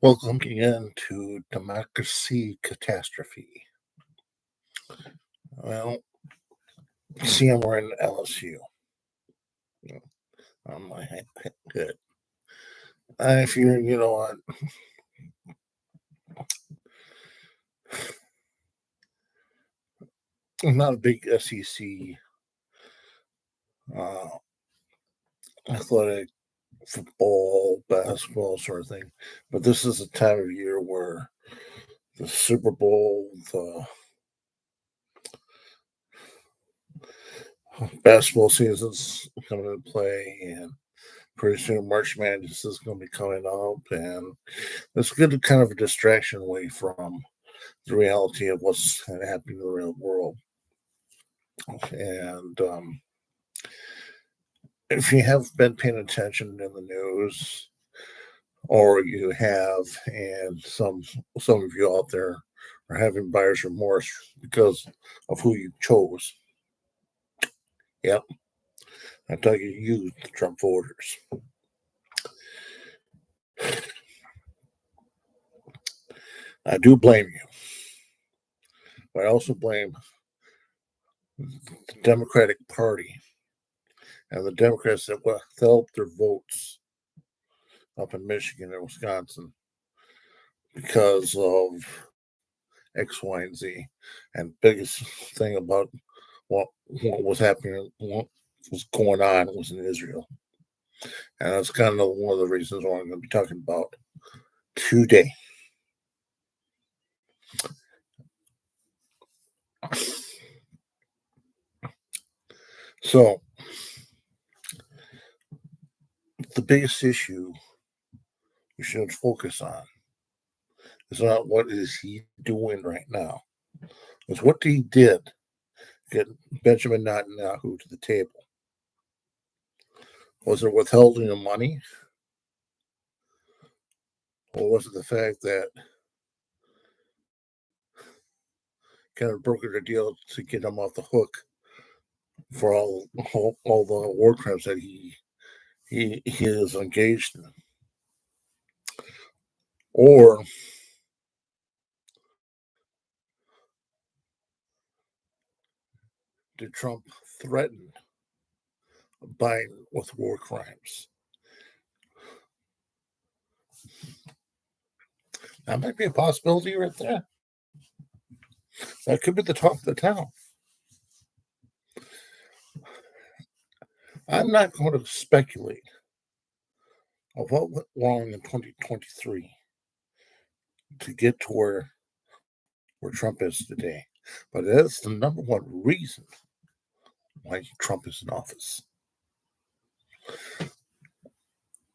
Welcome again to Democracy Catastrophe. Well, see, I'm wearing LSU. On my head. If you're, you know what, I'm not a big SEC athletic, football, basketball sort of thing, but this is a time of year where the Super Bowl, the basketball season's coming into play, and pretty soon March Madness is going to be coming up, and it's good kind of a distraction away from the reality of what's happening in the real world. And if you have been paying attention in the news, or you have, and some of you out there are having buyer's remorse because of who you chose. Yep, I'm talking you, the Trump voters. I do blame you, but I also blame the Democratic Party and the Democrats that withheld their votes up in Michigan and Wisconsin because of X, Y, and Z. And biggest thing about what was happening, what was going on, was in Israel. And that's kind of one of the reasons why I'm going to be talking about today. So, the biggest issue we should focus on is not what is he doing right now. It's what he did get Benjamin Netanyahu to the table. Was it withholding of money? Or was it the fact that kind of brokered a deal to get him off the hook for all the war crimes that he is engaged in? Or did Trump threaten Biden with war crimes? That might be a possibility right there. That could be the talk of the town. I'm not going to speculate of what went wrong in 2023 to get to where Trump is today. But that's the number one reason why Trump is in office.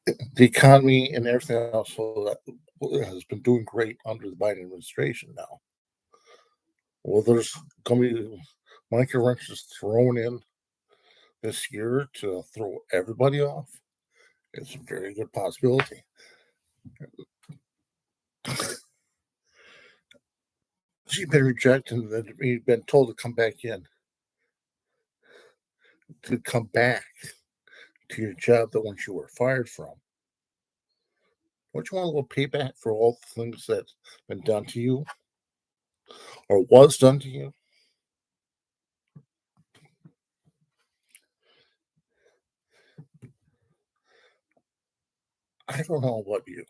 The economy and everything else has been doing great under the Biden administration now. Well, there's going to be monkey wrenches thrown in this year to throw everybody off. It's a very good possibility. She's been rejected and then he's been told to come back in, to come back to your job that once you were fired from. Don't you want a little payback for all the things that's been done to you or was done to you? I don't know about you.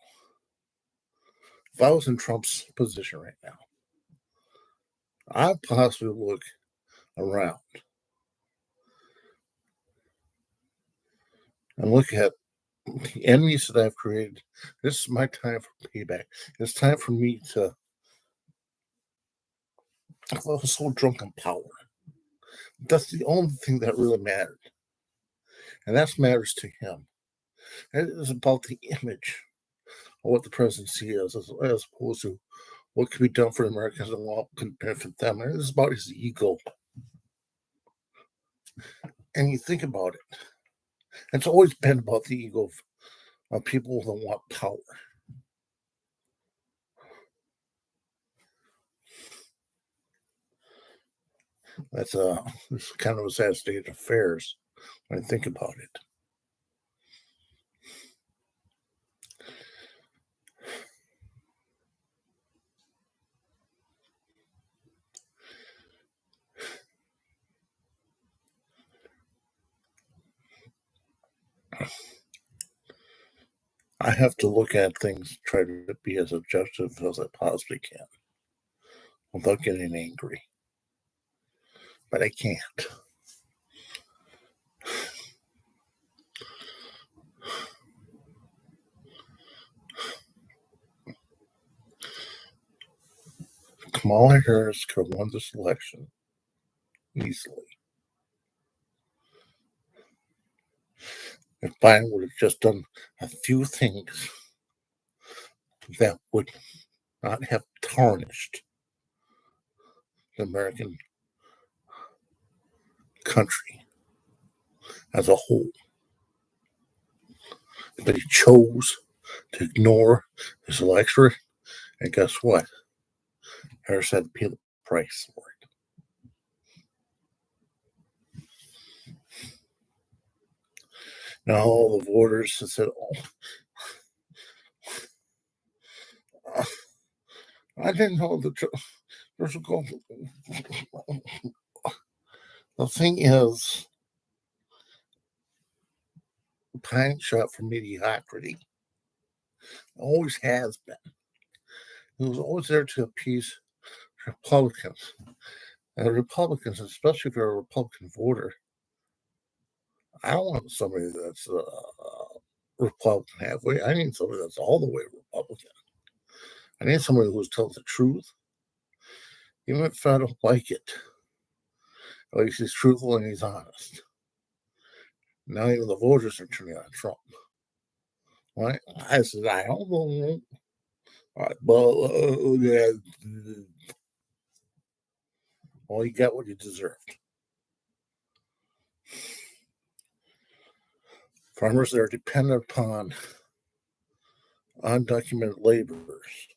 If I was in Trump's position right now, I'd possibly look around and look at the enemies that I've created. This is my time for payback. It's time for me to. I was so drunk on power. That's the only thing that really mattered. And that matters to him. It is about the image of what the presidency is, as opposed to what can be done for Americans and what can benefit them. And it's about his ego. And you think about it, it's always been about the ego of people that want power. That's kind of a sad state of affairs when I think about it. I have to look at things, try to be as objective as I possibly can without getting angry. But I can't. Kamala Harris could have won this election easily if Biden would have just done a few things that would not have tarnished the American country as a whole. But he chose to ignore his electorate, and guess what? Harris had to pay the price for it. Now all the voters have said, "Oh, I didn't know there's a goal." The thing is, pine shot for mediocrity. Always has been. He was always there to appease Republicans. And Republicans, especially if you're a Republican voter, I don't want somebody that's Republican halfway. I need somebody that's all the way Republican. I need somebody who tells the truth, even if I don't like it. At least he's truthful and he's honest. Now even the voters are turning on Trump. Right? I said, I don't know. Well, you got what you deserved. Farmers that are dependent upon undocumented laborers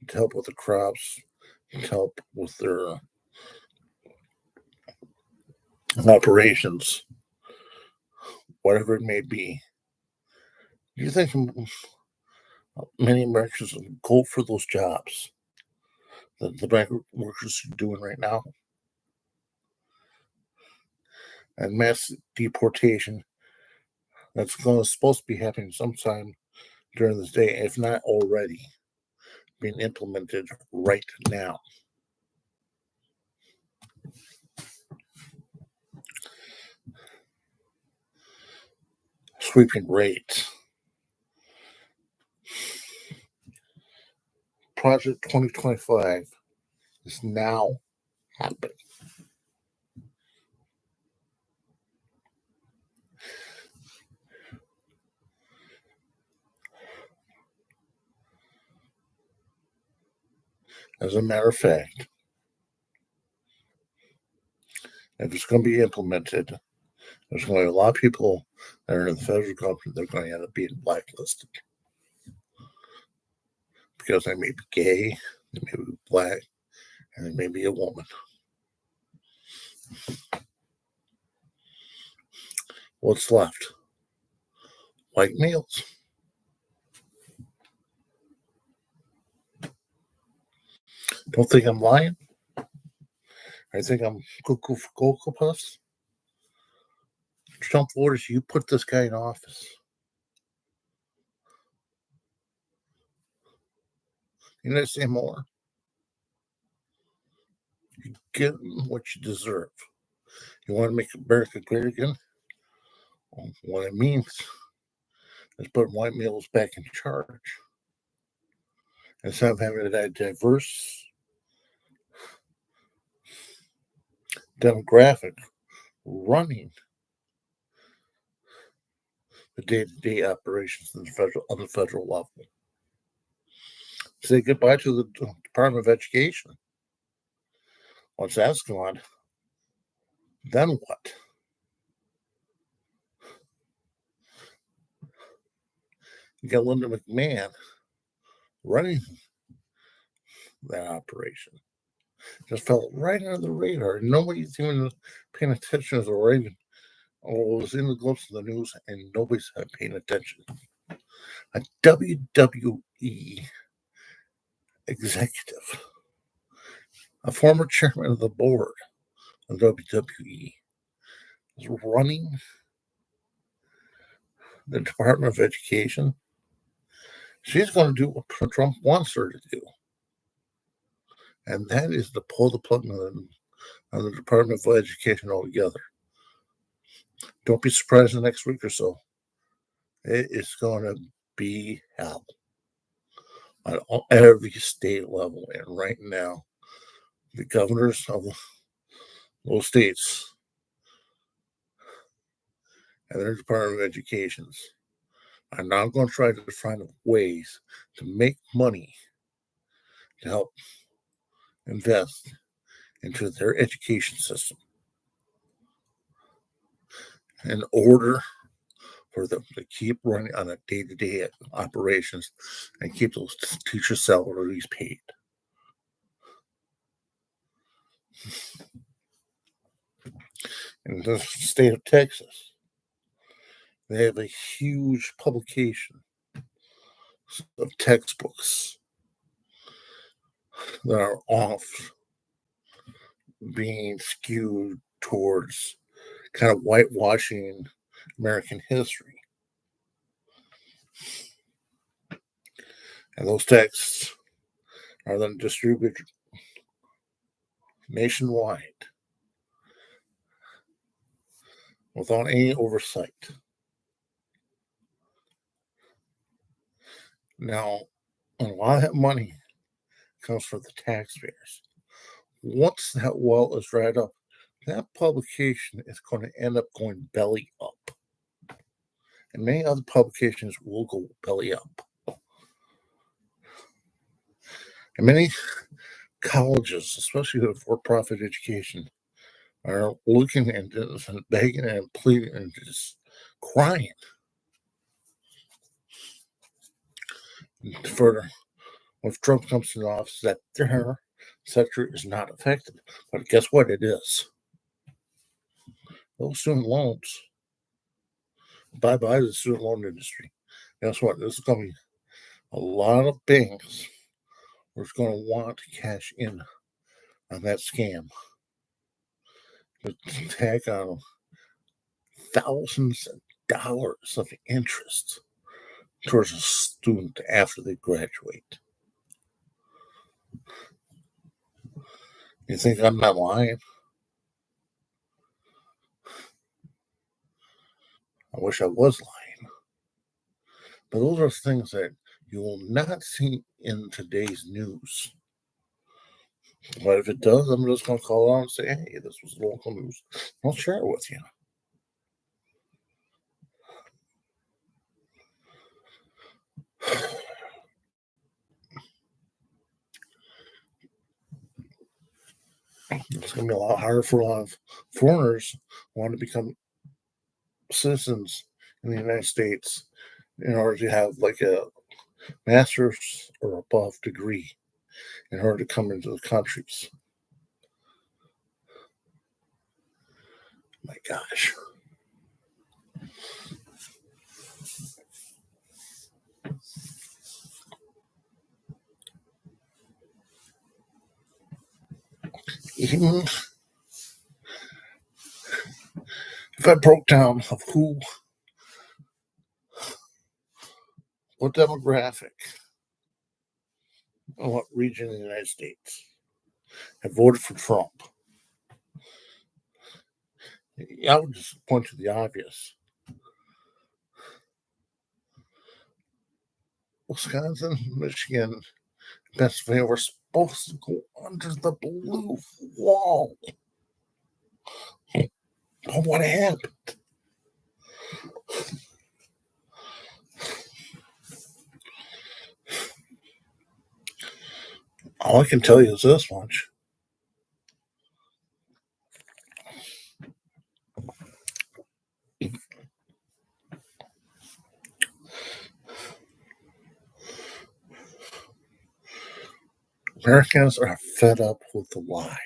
to help with the crops, to help with their operations, whatever it may be. Do you think many Americans will go for those jobs that the migrant workers are doing right now? And mass deportation that's supposed to be happening sometime during this day, if not already being implemented right now. Sweeping rates. Project 2025 is now happening. As a matter of fact, if it's going to be implemented, there's going to be a lot of people that are in the federal government that are going to end up being blacklisted because they may be gay, they may be black, and they may be a woman. What's left? White males. Don't think I'm lying. I think I'm cuckoo for Cocoa Puffs. Trump voters, you put this guy in office. You know, say more. You get what you deserve. You want to make America great again? Well, what it means is put white males back in charge. Instead of having a diverse demographic running the day-to-day operations on the federal level. Say goodbye to the Department of Education. Once that's gone, then what? You got Linda McMahon running that operation. Just fell right under the radar. Nobody's even paying attention or even was in the gloves of the news, and nobody's paying attention. A WWE executive, a former chairman of the board of WWE, is running the Department of Education, she's going to do what Trump wants her to do. And that is to pull the plug on the Department of Education altogether. Don't be surprised in the next week or so. It is going to be hell on every state level. And right now, the governors of those states and their Department of Educations are now going to try to find ways to make money to help invest into their education system in order for them to keep running on a day-to-day operations and keep those teacher salaries paid. In the state of Texas, they have a huge publication of textbooks that are off being skewed towards kind of whitewashing American history. And those texts are then distributed nationwide without any oversight. Now, a lot of that money comes from the taxpayers. Once that well is dried up, that publication is going to end up going belly up. And many other publications will go belly up. And many colleges, especially the for-profit education, are looking and begging and pleading and just crying for if Trump comes to the office that their sector is not affected. But guess what? It is. Those student loans. Bye-bye to the student loan industry. Guess what? This is going to be a lot of banks who's going to want to cash in on that scam. To tag on thousands of dollars of interest towards a student after they graduate. You think I'm not lying? I wish I was lying. But those are things that you will not see in today's news. But if it does, I'm just going to call out and say, hey, this was local news. I'll share it with you. It's going to be a lot harder for a lot of foreigners who want to become citizens in the United States in order to have like a master's or above degree in order to come into the countries. My gosh. Even if I broke down of what demographic, and what region in the United States have voted for Trump, I would just point to the obvious. Wisconsin, Michigan, Pennsylvania were supposed to go under the blue wall. But what happened? All I can tell you is this much. Americans are fed up with the lie.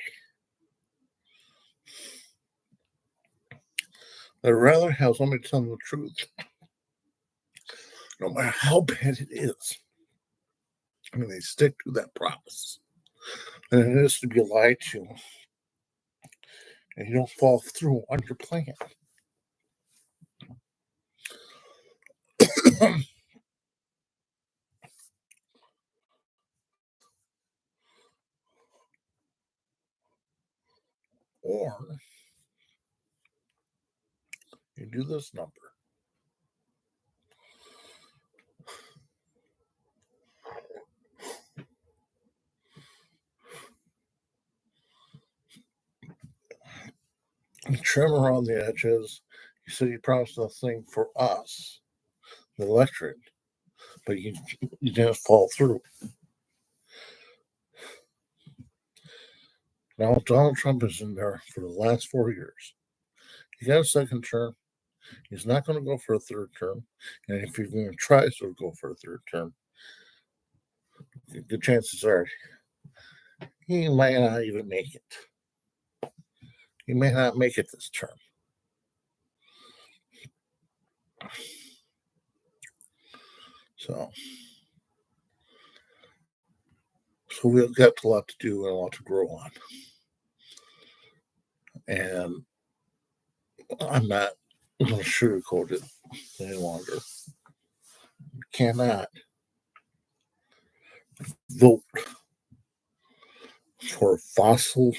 They'd rather have somebody tell them the truth, no matter how bad it is. I mean, they stick to that promise. And it is to be lied to. And you don't fall through on your plan. Or you do this number. You trim around the edges. You said you promised nothing for us, the electorate, but you didn't follow through. Now Donald Trump is in there for the last 4 years. He got a second term. He's not going to go for a third term. And if he even tries to go for a third term, the chances are he might not even make it. He may not make it this term. So we've got a lot to do and a lot to grow on. And I'm not going to sugarcoat it any longer. You cannot vote for fossilized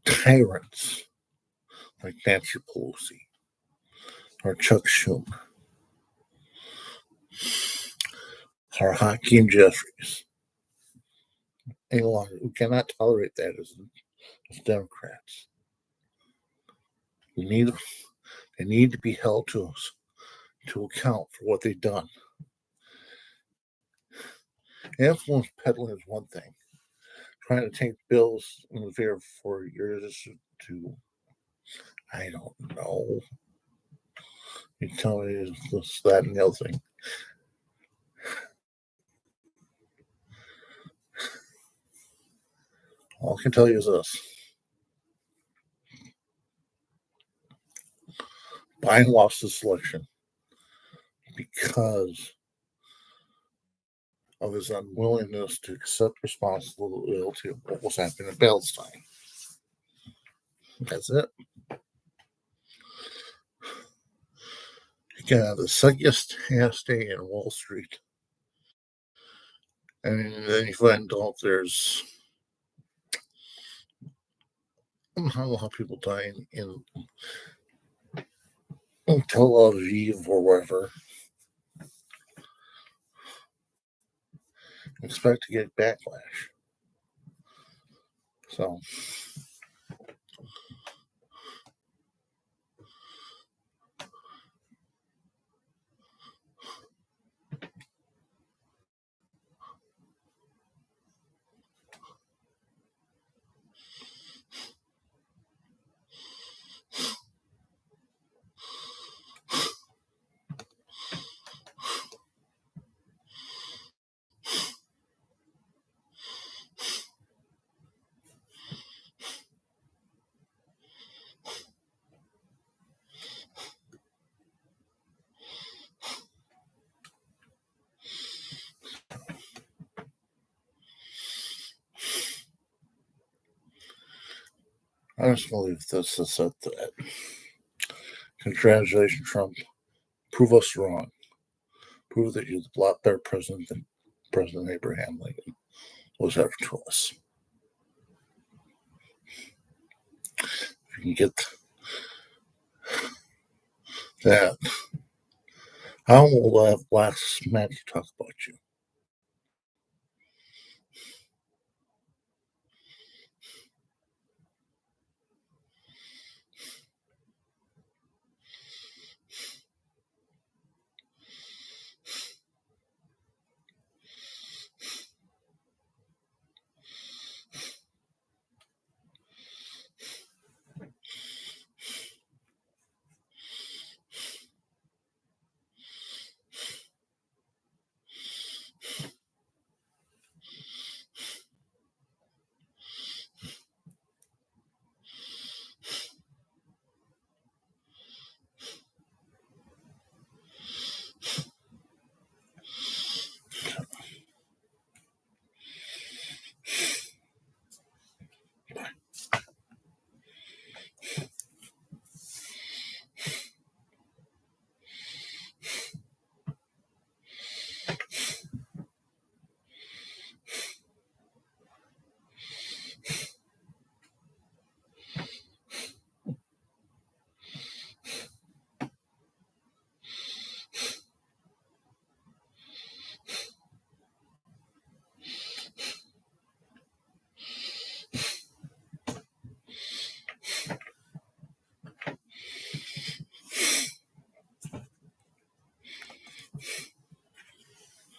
tyrants like Nancy Pelosi or Chuck Schumer or Hakeem Jeffries. Any longer. We cannot tolerate that as Democrats. They need to be held to account for what they've done. Influence peddling is one thing. Trying to take bills in the favor for years to, I don't know. You tell me this, that, and the other thing. All I can tell you is this. Biden lost this election because of his unwillingness to accept responsibility of what was happening in Palestine. That's it. You can have the second half day in Wall Street, and then you find out there's a lot of people dying in Tel Aviv or wherever. Expect to get backlash. So I just believe this is it. That congratulations, Trump. Prove us wrong. Prove that you're a lot better president than President Abraham Lincoln was ever to us. If you can get that, I will have last Matt to talk about you.